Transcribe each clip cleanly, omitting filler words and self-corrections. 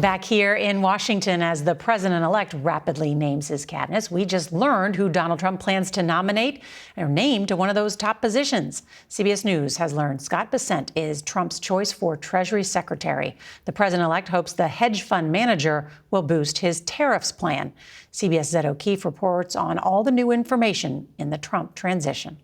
Back here in Washington, as the president-elect rapidly names his cabinet, we just learned who Donald Trump plans to nominate or name to one of those top positions. CBS News has learned Scott Bessent is Trump's choice for Treasury Secretary. The president-elect hopes the hedge fund manager will boost his tariffs plan. CBS's O'Keefe reports on all the new information in the Trump transition.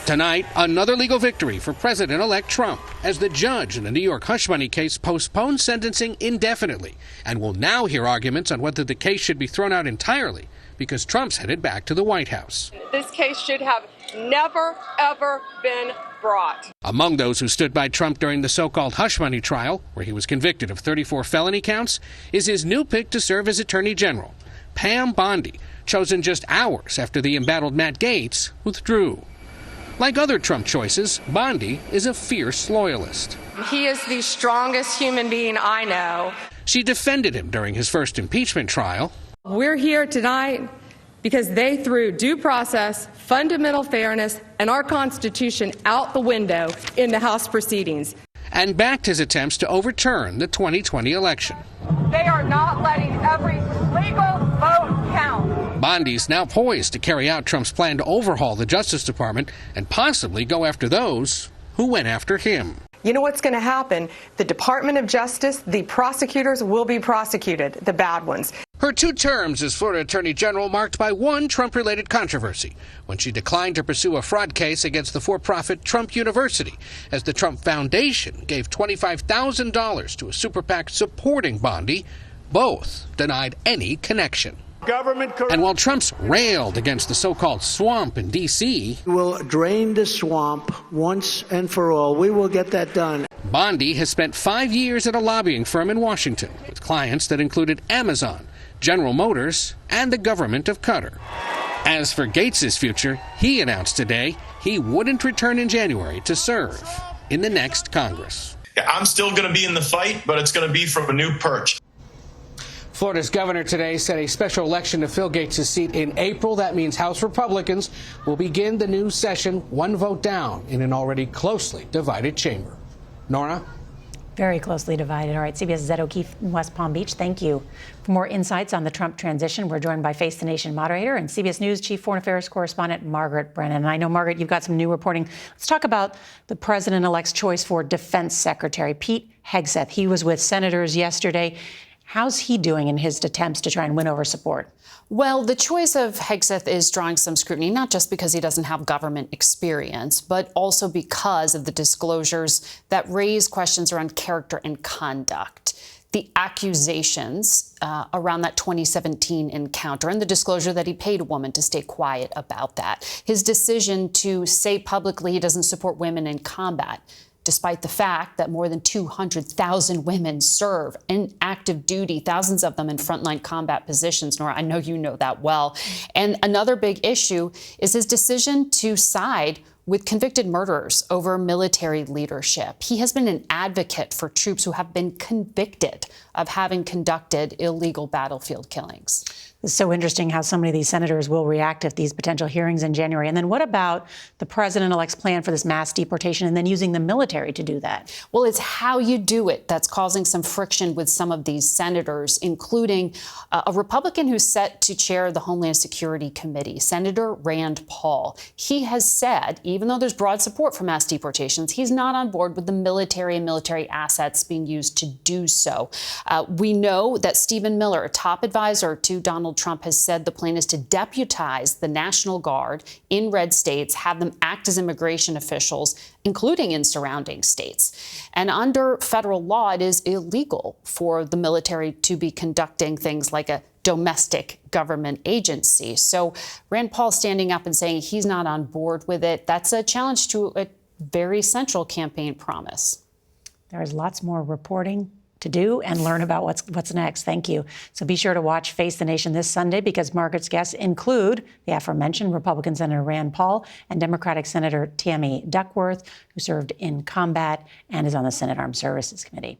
Tonight, another legal victory for President-elect Trump as the judge in the New York hush money case postponed sentencing indefinitely and will now hear arguments on whether the case should be thrown out entirely because Trump's headed back to the White House. This case should have never, ever been brought. Among those who stood by Trump during the so-called hush money trial, where he was convicted of 34 felony counts, is his new pick to serve as Attorney General, Pam Bondi, chosen just hours after the embattled Matt Gaetz withdrew. Like other Trump choices, Bondi is a fierce loyalist. He is the strongest human being I know. She defended him during his first impeachment trial. We're here tonight because they threw due process, fundamental fairness, and our Constitution out the window in the House proceedings. And backed his attempts to overturn the 2020 election. They are not letting every legal vote count. Bondi's now poised to carry out Trump's plan to overhaul the Justice Department and possibly go after those who went after him. You know what's going to happen? The Department of Justice, the prosecutors will be prosecuted, the bad ones. Her 2 terms as Florida Attorney General marked by one Trump-related controversy when she declined to pursue a fraud case against the for-profit Trump University as the Trump Foundation gave $25,000 to a super PAC supporting Bondi. Both denied any connection. And while Trump's railed against the so-called swamp in D.C., we'll drain the swamp once and for all. We will get that done. Bondi has spent 5 years at a lobbying firm in Washington with clients that included Amazon, General Motors, and the government of Qatar. As for Gaetz's future, he announced today he wouldn't return in January to serve in the next Congress. I'm still going to be in the fight, but it's going to be from a new perch. Florida's governor today set a special election to fill Gaetz's seat in April. That means House Republicans will begin the new session one vote down in an already closely divided chamber. Norah? Very closely divided. All right, CBS's O'Keefe in West Palm Beach, thank you. For more insights on the Trump transition, we're joined by Face the Nation moderator and CBS News Chief Foreign Affairs Correspondent Margaret Brennan. And I know, Margaret, you've got some new reporting. Let's talk about the president-elect's choice for Defense Secretary, Pete Hegseth. He was with senators yesterday. How's he doing in his attempts to try and win over support? Well, the choice of Hegseth is drawing some scrutiny, not just because he doesn't have government experience, but also because of the disclosures that raise questions around character and conduct. The accusations around that 2017 encounter and the disclosure that he paid a woman to stay quiet about that. His decision to say publicly he doesn't support women in combat, despite the fact that more than 200,000 women serve in active duty, thousands of them in frontline combat positions. Nora, I know you know that well. And another big issue is his decision to side with convicted murderers over military leadership. He has been an advocate for troops who have been convicted of having conducted illegal battlefield killings. It's so interesting how so many of these senators will react at these potential hearings in January. And then what about the president-elect's plan for this mass deportation and then using the military to do that? Well, it's how you do it that's causing some friction with some of these senators, including a Republican who's set to chair the Homeland Security Committee, Senator Rand Paul. He has said, even though there's broad support for mass deportations, he's not on board with the military and military assets being used to do so. We know that Stephen Miller, a top advisor to Donald Trump, has said the plan is to deputize the National Guard in red states, have them act as immigration officials, including in surrounding states. And under federal law, it is illegal for the military to be conducting things like a domestic government agency. So Rand Paul standing up and saying he's not on board with it, that's a challenge to a very central campaign promise. There's lots more reporting to do and learn about what's next. Thank you. So be sure to watch Face the Nation this Sunday because Margaret's guests include the aforementioned Republican Senator Rand Paul and Democratic Senator Tammy Duckworth, who served in combat and is on the Senate Armed Services Committee.